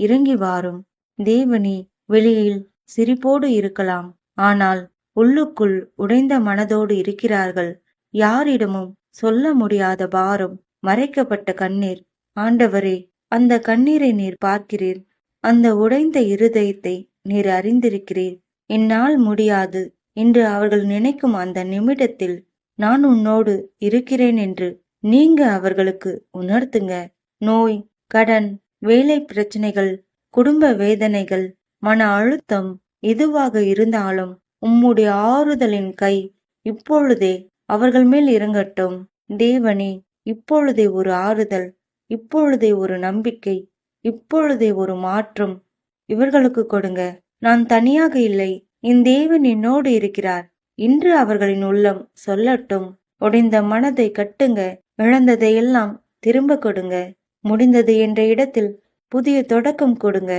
இறங்கி வாரும். தேவனே, வெளியில் சிரிப்போடு இருக்கலாம், ஆனால் உள்ளுக்குள் உடைந்த மனதோடு இருக்கிறார்கள். யாரிடமும் சொல்ல முடியாத பாரம், மறைக்கப்பட்ட கண்ணீர். ஆண்டவரே, அந்த கண்ணீரை நீர் பார்க்கிறீர். அந்த உடைந்த இருதயத்தை நீர் அறிந்திருக்கிறீர். என்னால் முடியாது என்று அவர்கள் நினைக்கும் அந்த நிமிடத்தில் நான் உன்னோடு இருக்கிறேன் என்று நீங்க அவர்களுக்கு உணர்த்துங்க. நோய், கடன், வேலை பிரச்சனைகள், குடும்ப வேதனைகள், மன அழுத்தம் எதுவாக இருந்தாலும் உம்முடைய ஆறுதலின் கை இப்பொழுதே அவர்கள் மேல் இறங்கட்டும். தேவனே, இப்பொழுதே ஒரு ஆறுதல், இப்பொழுதே ஒரு நம்பிக்கை, இப்பொழுதே ஒரு மாற்றம் இவர்களுக்கு கொடுங்க. நான் தனியாக இல்லை, என் தேவன் என்னோடு இருக்கிறார் இன்று அவர்களின் உள்ளம் சொல்லட்டும். உடைந்த மனதை கட்டுங்க. இழந்ததையெல்லாம் திரும்ப கொடுங்க. முடிந்தது என்ற இடத்தில் புதிய தொடக்கம் கொடுங்க.